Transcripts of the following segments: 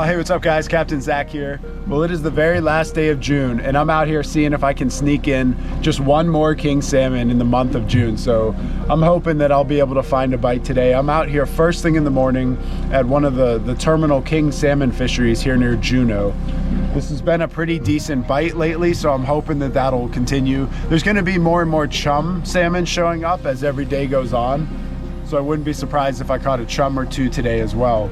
Hey, what's up guys? Captain Zach here. Well, it is the very last day of June and I'm out here seeing if I can sneak in just one more king salmon in the month of June. So I'm hoping that I'll be able to find a bite today. I'm out here first thing in the morning at one of the terminal king salmon fisheries here near Juneau. This has been a pretty decent bite lately, so I'm hoping that that'll continue. There's gonna be more and more chum salmon showing up as every day goes on. So I wouldn't be surprised if I caught a chum or two today as well.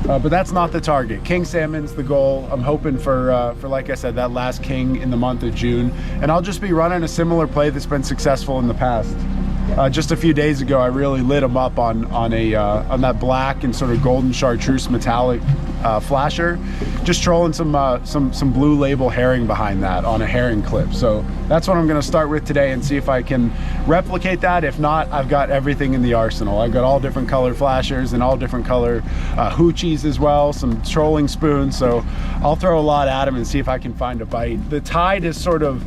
But that's not the target. King salmon's the goal. I'm hoping for like I said, that last king in the month of June. And I'll just be running a similar play that's been successful in the past. Just a few days ago, I really lit them up on that black and sort of golden chartreuse metallic flasher, just trolling some blue label herring behind that on a herring clip. So that's what I'm going to start with today and see if I can replicate that. If not, I've got everything in the arsenal. I've got all different color flashers and all different color hoochies as well, some trolling spoons. So I'll throw a lot at them and see if I can find a bite. The tide is sort of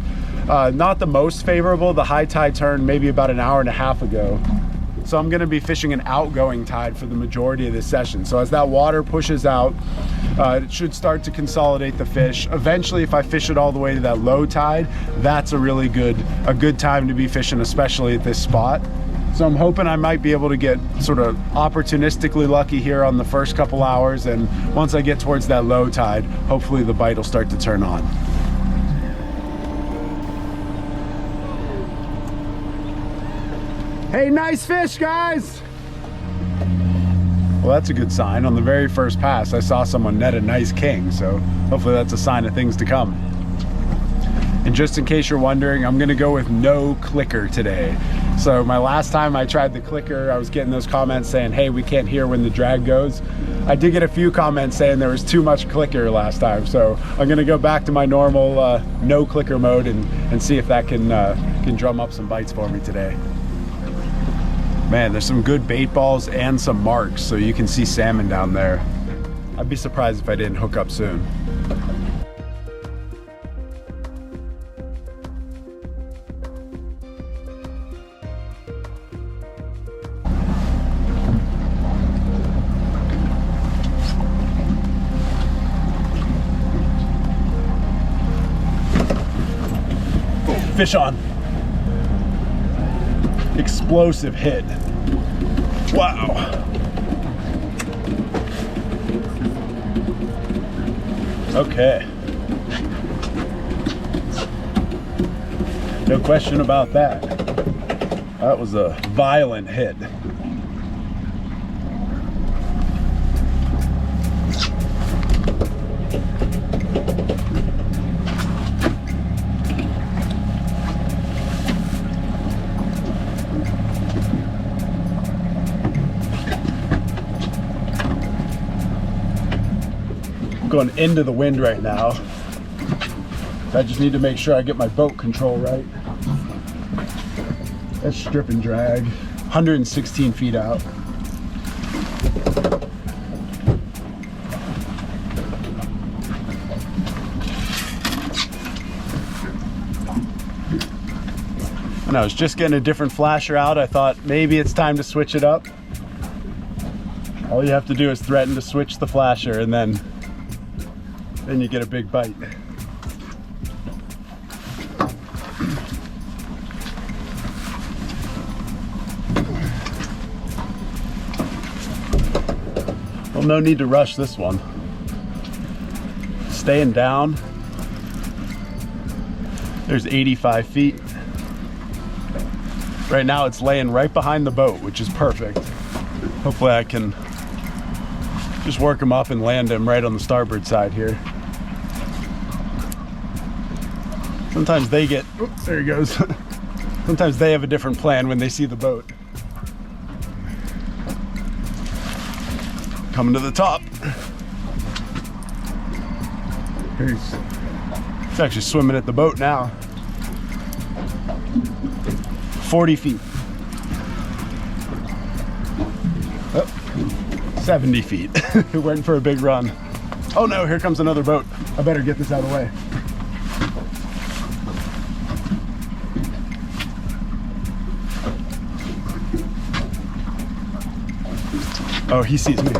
not the most favorable. The high tide turned maybe about an hour and a half ago. So I'm gonna be fishing an outgoing tide for the majority of this session. So as that water pushes out, it should start to consolidate the fish. Eventually, if I fish it all the way to that low tide, that's a really good time to be fishing, especially at this spot. So I'm hoping I might be able to get sort of opportunistically lucky here on the first couple hours. And once I get towards that low tide, hopefully the bite will start to turn on. Hey, nice fish, guys! Well, that's a good sign. On the very first pass, I saw someone net a nice king, so hopefully that's a sign of things to come. And just in case you're wondering, I'm gonna go with no clicker today. So my last time I tried the clicker, I was getting those comments saying, hey, we can't hear when the drag goes. I did get a few comments saying there was too much clicker last time, so I'm gonna go back to my normal no clicker mode and see if that can drum up some bites for me today. Man, there's some good bait balls and some marks, so you can see salmon down there. I'd be surprised if I didn't hook up soon. Fish on. Explosive hit. Wow. Okay. No question about that. That was a violent hit. Going into the wind right now. I just need to make sure I get my boat control right. That's strip and drag, 116 feet out. And I was just getting a different flasher out. I thought maybe it's time to switch it up. All you have to do is threaten to switch the flasher and then you get a big bite. Well, no need to rush this one. Staying down. There's 85 feet. Right now it's laying right behind the boat, which is perfect. Hopefully I can just work him up and land him right on the starboard side here. Sometimes they get, oops, there he goes. Sometimes they have a different plan when they see the boat. Coming to the top. He's actually swimming at the boat now. 40 feet. Oh, 70 feet. Went for a big run. Oh no, here comes another boat. I better get this out of the way. Oh, he sees me.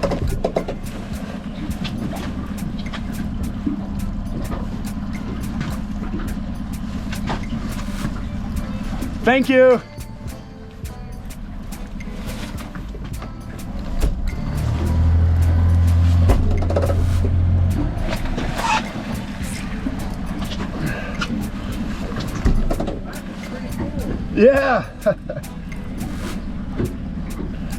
Thank you. Yeah.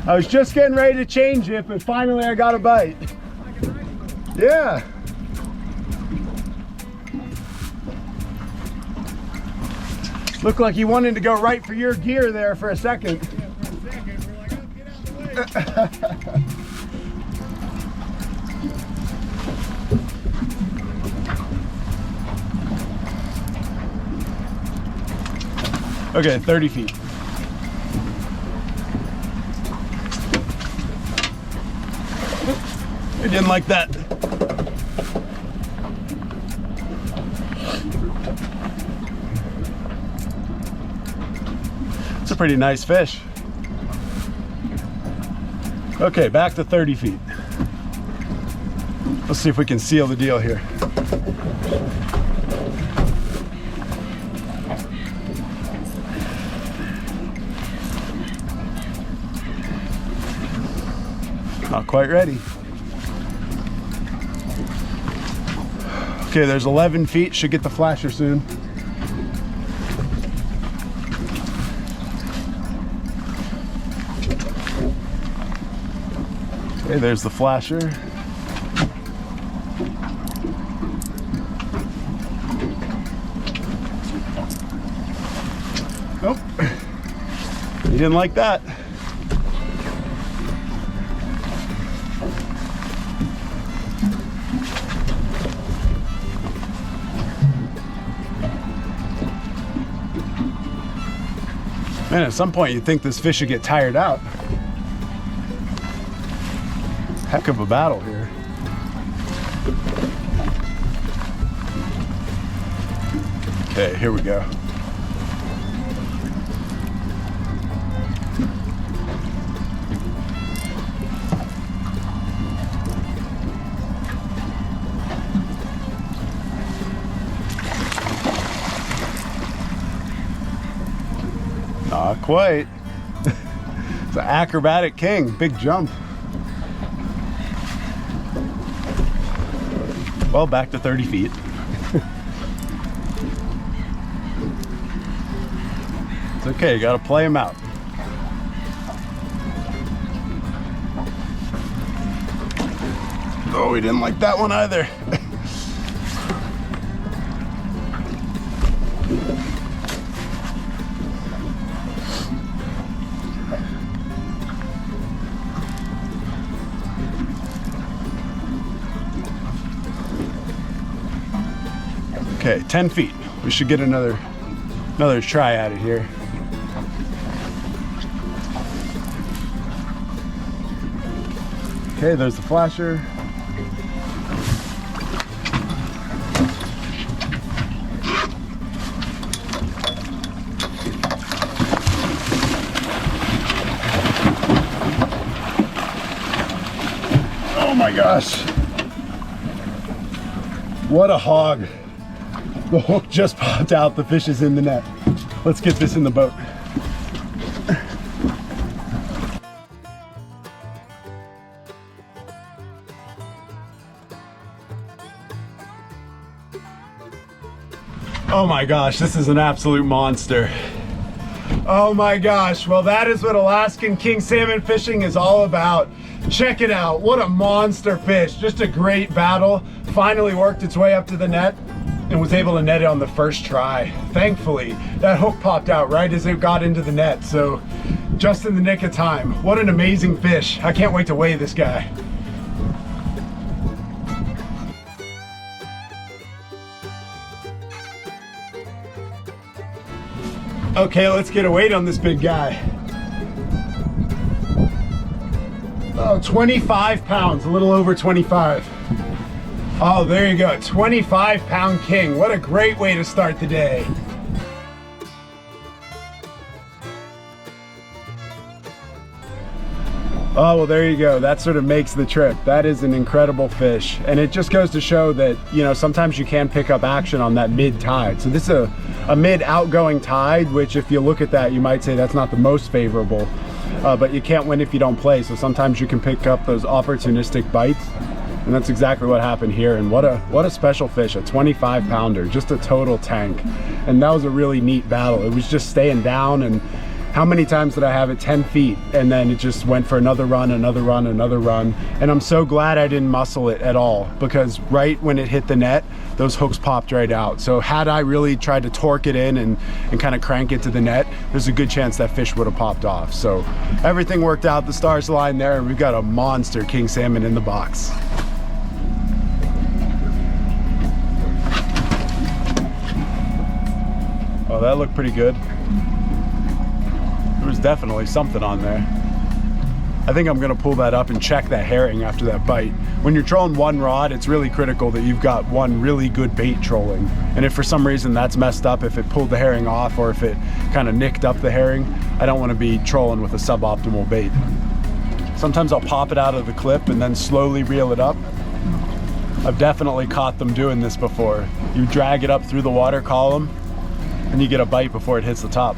I was just getting ready to change it, but finally I got a bite. Yeah. Looked like you wanted to go right for your gear there for a second. Yeah, for a second. We're like, oh, get out of the way. Okay, 30 feet. I didn't like that. It's a pretty nice fish. Okay, back to 30 feet. Let's see if we can seal the deal here. Not quite ready. Okay, there's 11 feet. Should get the flasher soon. Okay, there's the flasher. Nope. You didn't like that. Man, at some point you'd think this fish should get tired out. Heck of a battle here. Okay, here we go. Not quite. It's an acrobatic king, big jump. Well, back to 30 feet. It's okay, you gotta play him out. Oh, we didn't like that one either. Okay, 10 feet. We should get another try at it here. Okay, there's the flasher. Oh my gosh. What a hog. The hook just popped out, the fish is in the net. Let's get this in the boat. Oh my gosh, this is an absolute monster. Oh my gosh, well that is what Alaskan king salmon fishing is all about. Check it out, what a monster fish. Just a great battle. Finally worked its way up to the net and was able to net it on the first try. Thankfully, that hook popped out right as it got into the net, so just in the nick of time. What an amazing fish. I can't wait to weigh this guy. Okay, let's get a weight on this big guy. Oh, 25 pounds, a little over 25. Oh, there you go, 25-pound king. What a great way to start the day. Oh, well, there you go. That sort of makes the trip. That is an incredible fish. And it just goes to show that, you know, sometimes you can pick up action on that mid tide. So this is a mid outgoing tide, which if you look at that, you might say that's not the most favorable, but you can't win if you don't play. So sometimes you can pick up those opportunistic bites. And that's exactly what happened here. And what a special fish, a 25 pounder, just a total tank. And that was a really neat battle. It was just staying down, and how many times did I have it 10 feet and then it just went for another run, another run, another run. And I'm so glad I didn't muscle it at all, because right when it hit the net, those hooks popped right out. So had I really tried to torque it in and kind of crank it to the net, there's a good chance that fish would have popped off. So everything worked out, the stars aligned there, and we've got a monster king salmon in the box. Oh, that looked pretty good. There was definitely something on there. I think I'm gonna pull that up and check that herring after that bite. When you're trolling one rod, it's really critical that you've got one really good bait trolling. And if for some reason that's messed up, if it pulled the herring off or if it kind of nicked up the herring, I don't wanna be trolling with a suboptimal bait. Sometimes I'll pop it out of the clip and then slowly reel it up. I've definitely caught them doing this before. You drag it up through the water column and you get a bite before it hits the top.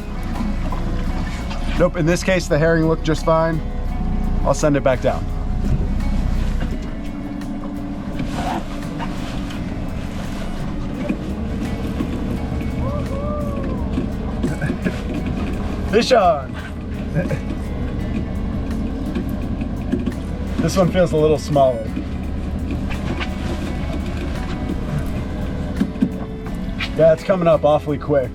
Nope, in this case, the herring looked just fine. I'll send it back down. Fish on! This one feels a little smaller. Yeah, it's coming up awfully quick.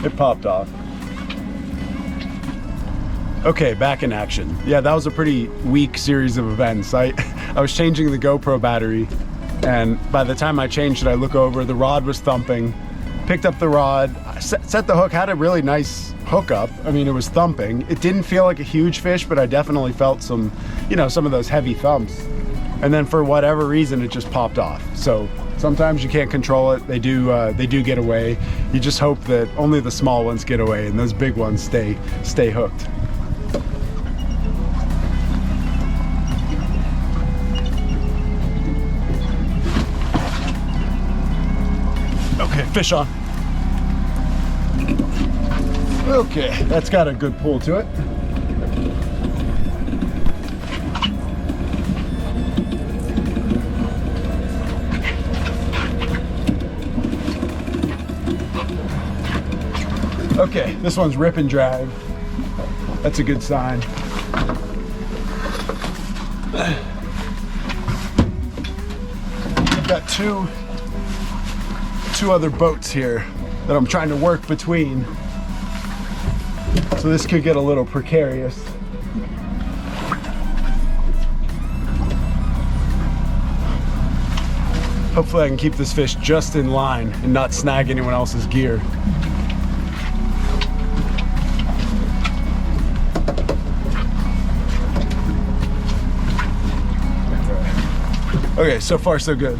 It popped off. Okay, back in action. Yeah, that was a pretty weak series of events. I was changing the GoPro battery, and by the time I changed it, I look over, the rod was thumping, picked up the rod, set the hook, had a really nice hookup. I mean, it was thumping. It didn't feel like a huge fish, but I definitely felt some, you know, some of those heavy thumps. And then for whatever reason, it just popped off. So sometimes you can't control it. They do get away. You just hope that only the small ones get away and those big ones stay hooked. Okay, fish on. Okay, that's got a good pull to it. Okay, this one's rip and drag. That's a good sign. I've got two other boats here that I'm trying to work between. So this could get a little precarious. Hopefully I can keep this fish just in line and not snag anyone else's gear. Okay, so far so good.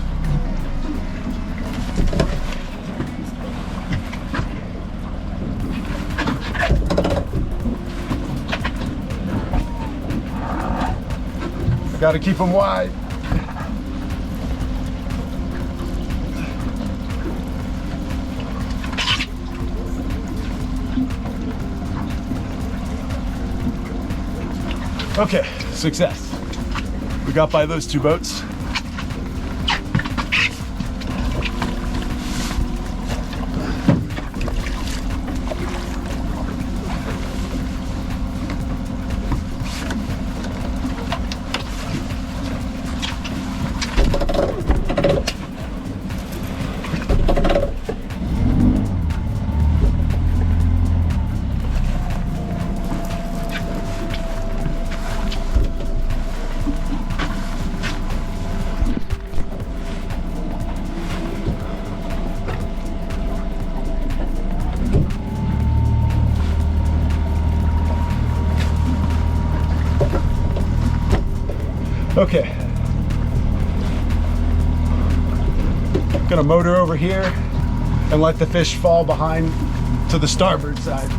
Got to keep them wide. Okay, success. We got by those two boats. Okay. Gonna motor over here and let the fish fall behind to the starboard side.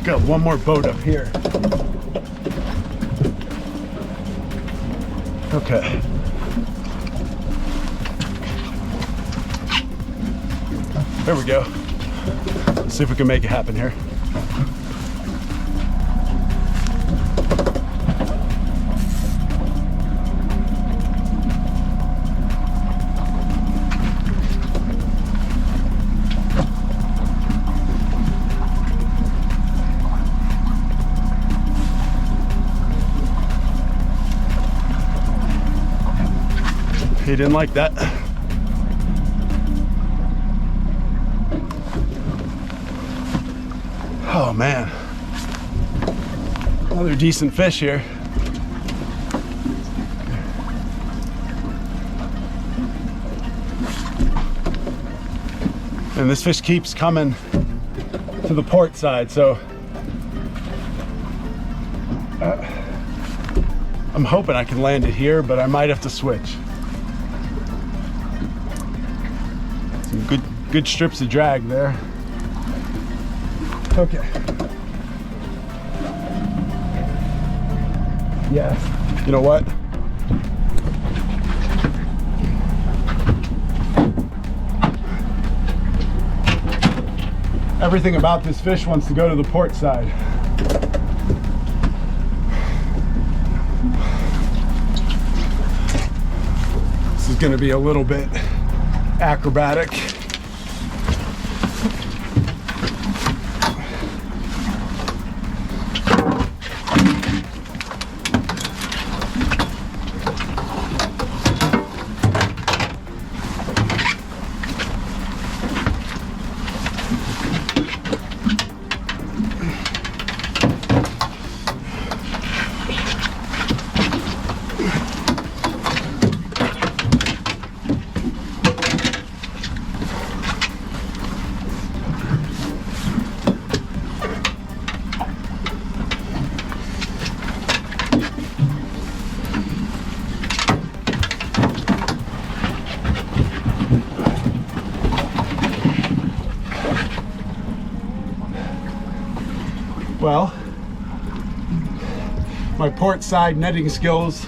Got one more boat up here. Okay. There we go. Let's see if we can make it happen here. He didn't like that. Oh man, another decent fish here. And this fish keeps coming to the port side, so I'm hoping I can land it here, but I might have to switch. Some good strips of drag there. Okay. Yeah. You know what? Everything about this fish wants to go to the port side. This is going to be a little bit acrobatic. Well, my port side netting skills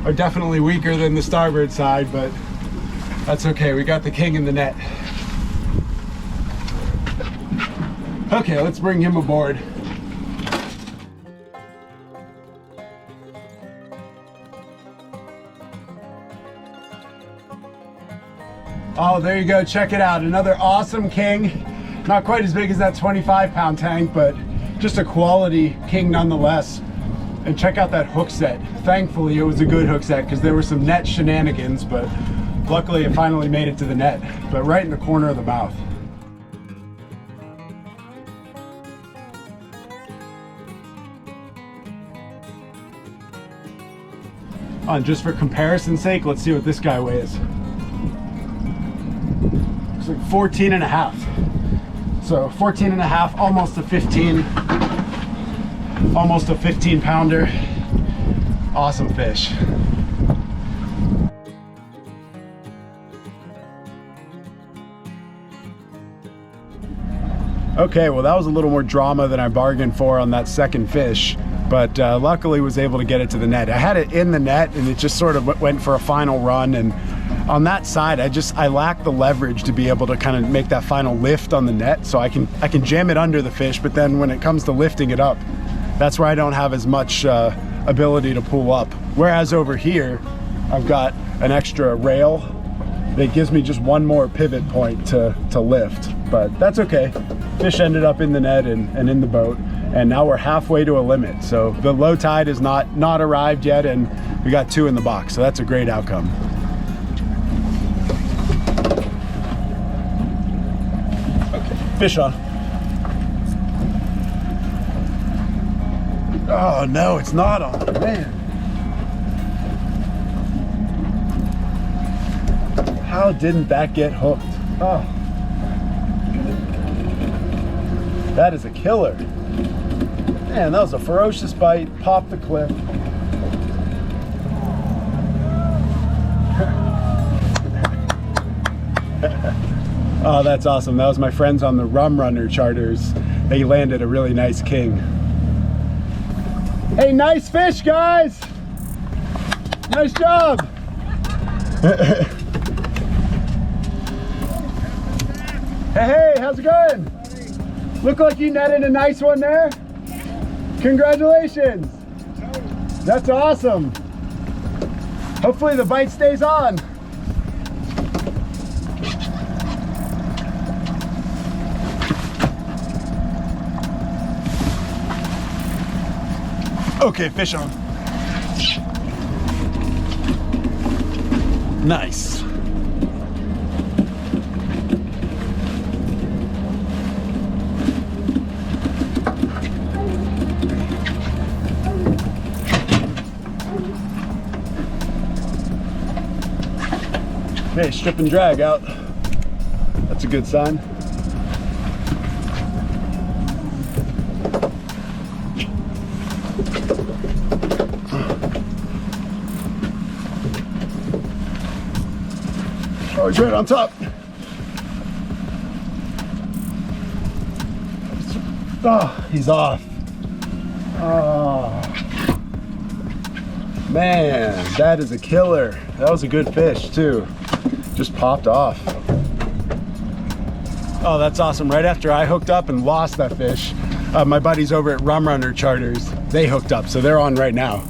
are definitely weaker than the starboard side, but that's okay. We got the king in the net. Okay, let's bring him aboard. Oh, there you go. Check it out. Another awesome king. Not quite as big as that 25-pound tank, but just a quality king nonetheless. And check out that hook set. Thankfully it was a good hook set because there were some net shenanigans, but luckily it finally made it to the net, but right in the corner of the mouth. And just for comparison's sake, let's see what this guy weighs. It's like 14 and a half. So 14 and a half, almost a 15 pounder. Awesome fish. Okay, well that was a little more drama than I bargained for on that second fish, but luckily was able to get it to the net. I had it in the net and it just sort of went for a final run, and on that side I lack the leverage to be able to kind of make that final lift on the net, so I can jam it under the fish, but then when it comes to lifting it up, that's where I don't have as much ability to pull up. Whereas over here I've got an extra rail that gives me just one more pivot point to lift, but that's okay. Fish ended up in the net and in the boat, and now we're halfway to a limit. So the low tide is not arrived yet, and we got 2 in the box, so that's a great outcome. Fish on. Oh no, it's not on, man. How didn't that get hooked? Oh. That is a killer. Man, that was a ferocious bite. Popped the clip. Oh, that's awesome. That was my friends on the Rum Runner charters. They landed a really nice king. Hey, nice fish, guys! Nice job! Hey, how's it going? Look like you netted a nice one there. Congratulations. That's awesome. Hopefully the bite stays on. Okay, fish on. Nice. Okay, strip and drag out. That's a good sign. Oh, he's right on top. Oh, he's off. Oh. Man, that is a killer. That was a good fish too. Just popped off. Oh, that's awesome. Right after I hooked up and lost that fish, my buddies over at Rum Runner Charters, they hooked up, so they're on right now.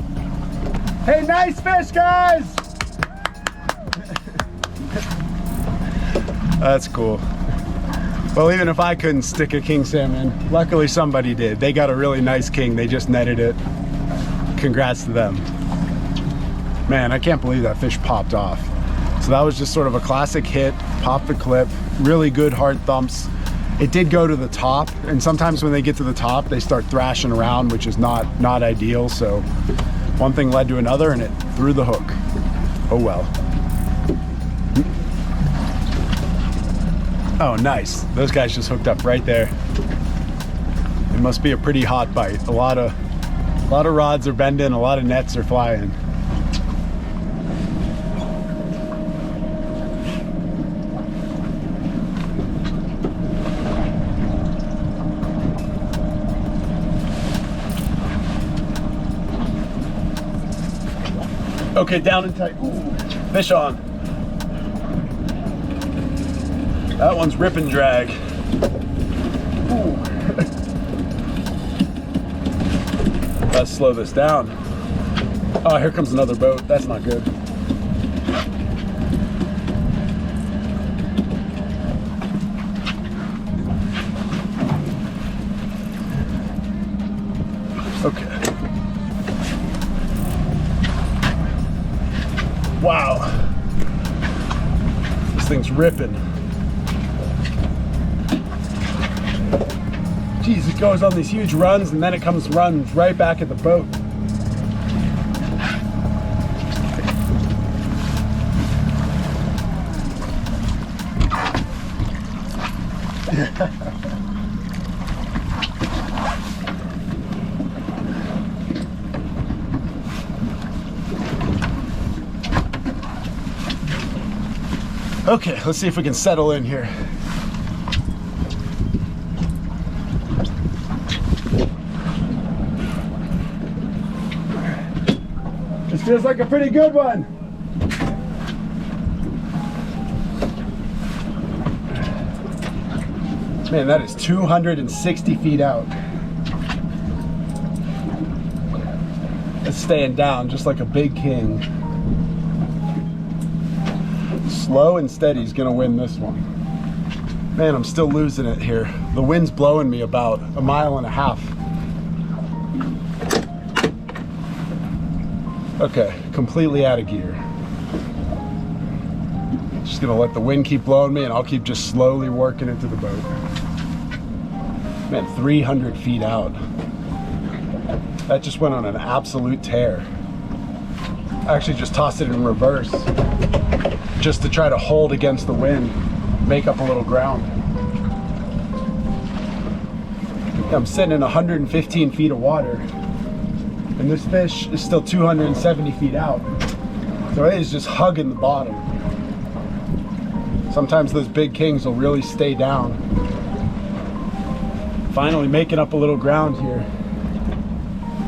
Hey, nice fish, guys! That's cool. Well, even if I couldn't stick a king salmon, luckily somebody did. They got a really nice king. They just netted it. Congrats to them. Man, I can't believe that fish popped off. So that was just sort of a classic hit, popped the clip, really good hard thumps. It did go to the top, and sometimes when they get to the top, they start thrashing around, which is not ideal. So one thing led to another, and it threw the hook. Oh well. Oh, nice. Those guys just hooked up right there. It must be a pretty hot bite. A lot of rods are bending, a lot of nets are flying. Okay, down and tight. Ooh, fish on. That one's rip and drag. Ooh. Let's slow this down. Oh, here comes another boat. That's not good. Okay. Wow. This thing's ripping. Jeez, it goes on these huge runs and then it runs right back at the boat. Okay, let's see if we can settle in here. This feels like a pretty good one. Man, that is 260 feet out. It's staying down just like a big king. Slow and steady is gonna win this one. Man, I'm still losing it here. The wind's blowing me about 1.5 miles. Okay, completely out of gear. Just gonna let the wind keep blowing me and I'll keep just slowly working into the boat. Man, 300 feet out. That just went on an absolute tear. I actually just tossed it in reverse. just to try to hold against the wind, make up a little ground. I'm sitting in 115 feet of water, and this fish is still 270 feet out. So it is just hugging the bottom. Sometimes those big kings will really stay down. Finally making up a little ground here.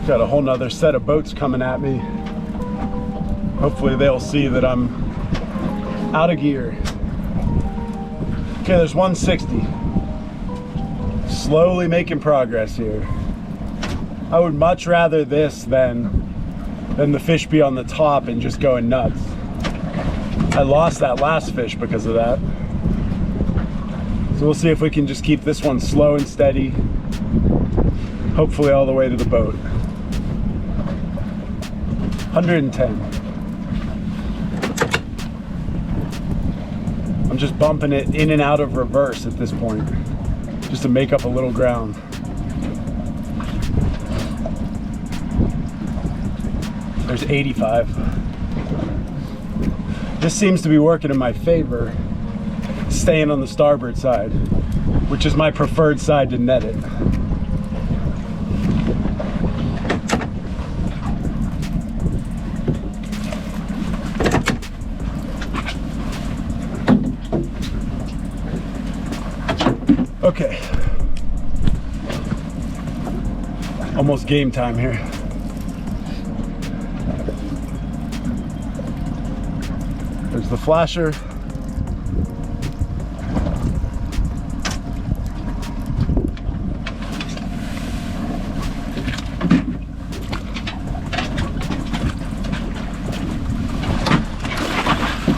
Got a whole nother set of boats coming at me. Hopefully they'll see that I'm out of gear. Okay, there's 160. Slowly making progress here. I would much rather this than the fish be on the top and just going nuts. I lost that last fish because of that. So we'll see if we can just keep this one slow and steady. Hopefully all the way to the boat. 110. I'm just bumping it in and out of reverse at this point, just to make up a little ground. There's 85. This seems to be working in my favor, staying on the starboard side, which is my preferred side to net it. Okay, almost game time here. There's the flasher.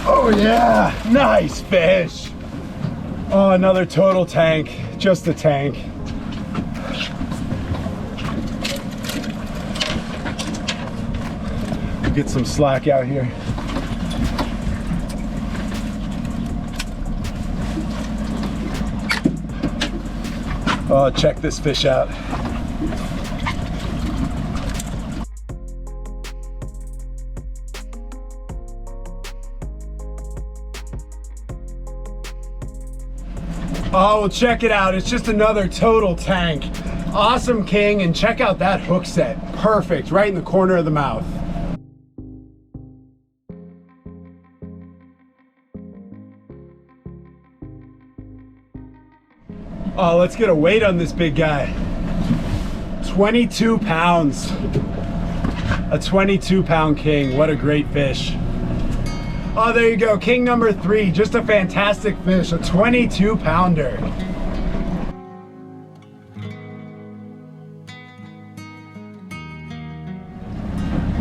Oh yeah, nice fish. Oh, another total tank, just a tank. Get some slack out here. Oh, check this fish out. Oh, well, check it out. It's just another total tank. Awesome king, and check out that hook set. Perfect, right in the corner of the mouth. Oh, let's get a weight on this big guy. 22 pounds. A 22-pound king. What a great fish. Oh, there you go. King number 3. Just a fantastic fish. A 22-pounder.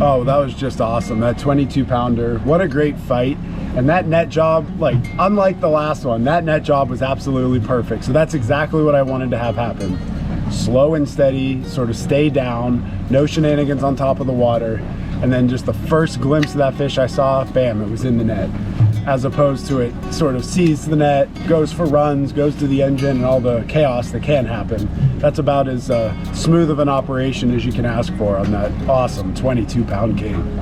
Oh, that was just awesome. That 22-pounder. What a great fight. And that net job, like, unlike the last one, that net job was absolutely perfect. So that's exactly what I wanted to have happen. Slow and steady, sort of stay down, no shenanigans on top of the water. And then just the first glimpse of that fish I saw, bam, it was in the net. As opposed to it sort of sees the net, goes for runs, goes to the engine, and all the chaos that can happen. That's about as smooth of an operation as you can ask for on that awesome 22-pound king.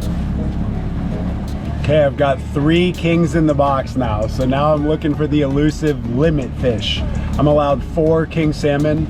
Okay, I've got 3 kings in the box now, so now I'm looking for the elusive limit fish. I'm allowed 4 king salmon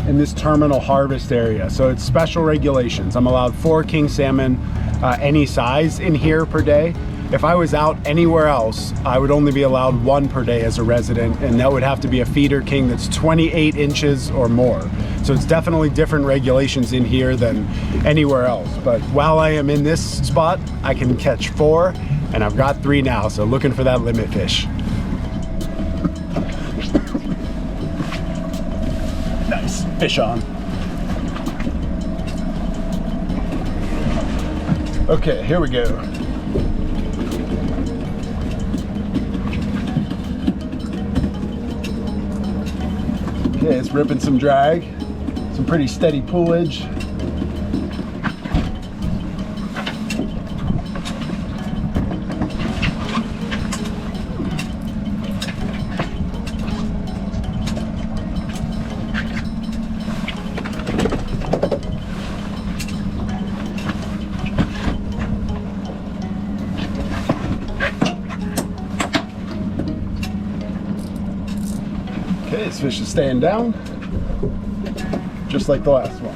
in this terminal harvest area, so it's special regulations. I'm allowed 4 king salmon any size in here per day. If I was out anywhere else, I would only be allowed 1 per day as a resident, and that would have to be a feeder king that's 28 inches or more. So it's definitely different regulations in here than anywhere else. But while I am in this spot, I can catch 4, and I've got 3 now, so looking for that limit fish. Nice, fish on. Okay, here we go. Okay, it's ripping some drag, some pretty steady pullage. Okay, this fish is staying down, just like the last one.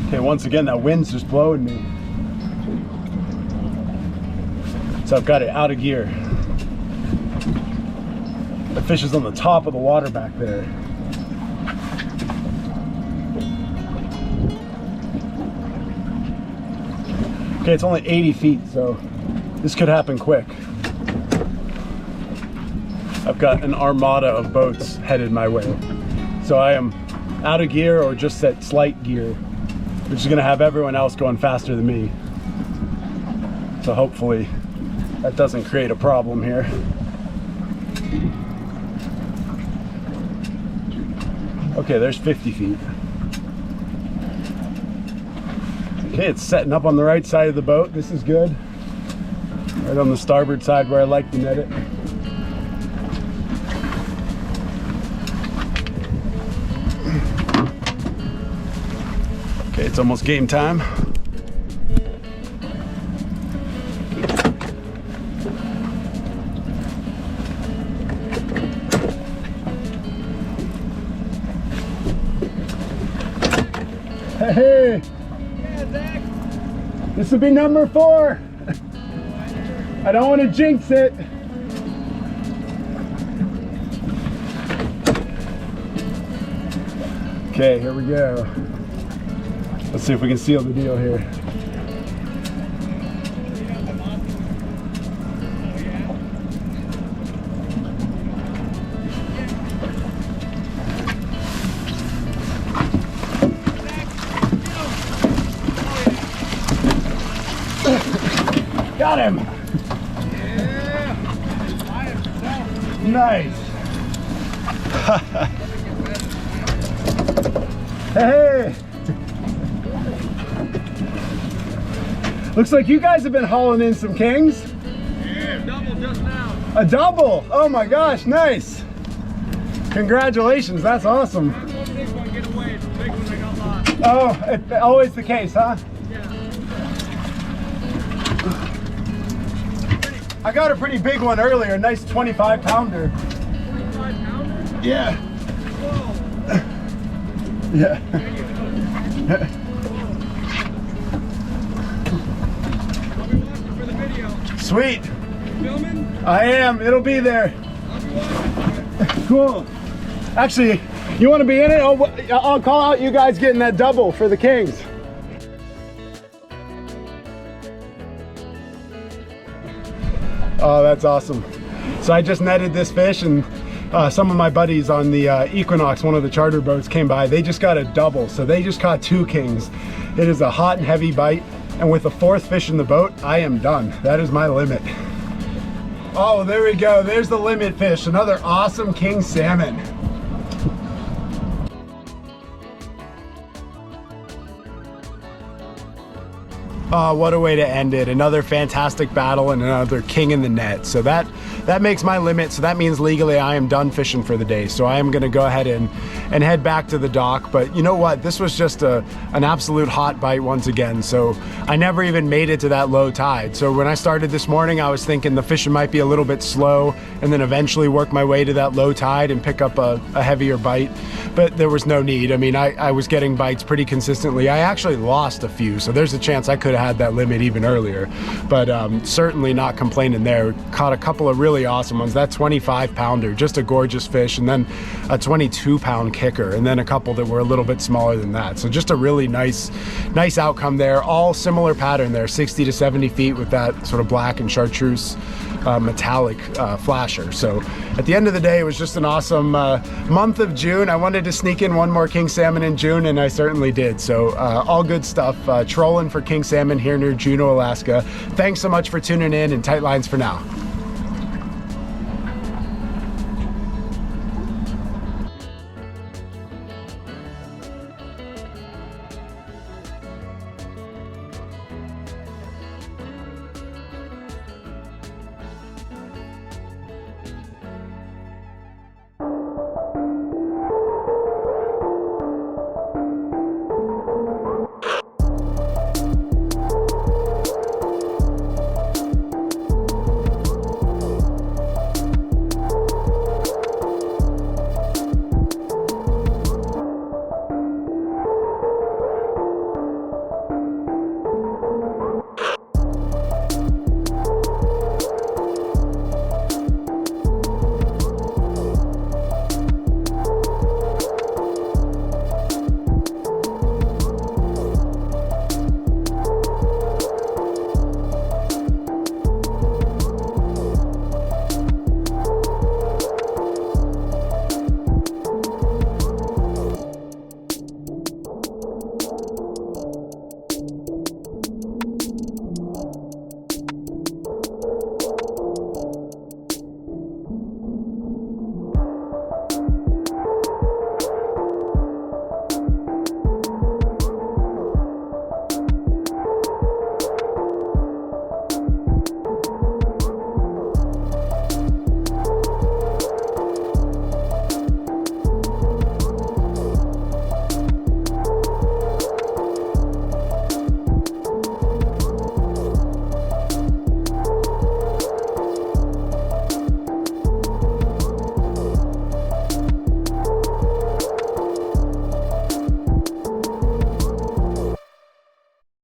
Okay, once again, that wind's just blowing me. So I've got it out of gear. The fish is on the top of the water back there. Okay, it's only 80 feet, so this could happen quick. I've got an armada of boats headed my way. So I am out of gear or just at slight gear, which is gonna have everyone else going faster than me. So hopefully that doesn't create a problem here. Okay, there's 50 feet. Okay, it's setting up on the right side of the boat. This is good. Right on the starboard side where I like to net it. Okay, it's almost game time. Hey! Yeah, Zach. This will be number 4. I don't want to jinx it. Okay, here we go. Let's see if we can seal the deal here. Got him! Yeah! Nice! Hey! Looks like you guys have been hauling in some kings. Yeah, double just now. A double! Oh my gosh, nice! Congratulations, that's awesome. Big one get away, it's a big one I got lost. Oh, it's always the case, huh? Yeah. I got a pretty big one earlier, a nice 25 pounder. 25 pounder? Yeah. Whoa. Yeah. I'll be watching for the video. Sweet. You filming? I am. It'll be there. I'll be watching. Cool. Actually, you want to be in it? I'll call out you guys getting that double for the Kings. Oh, that's awesome. So I just netted this fish, and some of my buddies on the Equinox, one of the charter boats, came by. They just got a double, so they just caught 2 kings. It is a hot and heavy bite, and with the 4th fish in the boat, I am done. That is my limit. Oh, there we go. There's the limit fish. Another awesome king salmon. Oh, what a way to end it. Another fantastic battle and another king in the net. So that makes my limit. So that means legally I am done fishing for the day. So I am going to go ahead and head back to the dock. But you know what? This was just an absolute hot bite once again. So I never even made it to that low tide. So when I started this morning, I was thinking the fishing might be a little bit slow and then eventually work my way to that low tide and pick up a heavier bite. But there was no need. I mean, I was getting bites pretty consistently. I actually lost a few. So there's a chance I could have had that limit even earlier, but certainly not complaining there. Caught a couple of really awesome ones. That 25 pounder, just a gorgeous fish, and then a 22 pound kicker, and then a couple that were a little bit smaller than that. So just a really nice outcome there. All similar pattern there, 60 to 70 feet with that sort of black and chartreuse metallic flasher. So at the end of the day, it was just an awesome month of June. I wanted to sneak in one more king salmon in June, and I certainly did. So all good stuff. Trolling for king salmon here near Juneau, Alaska. Thanks so much for tuning in, and tight lines for now.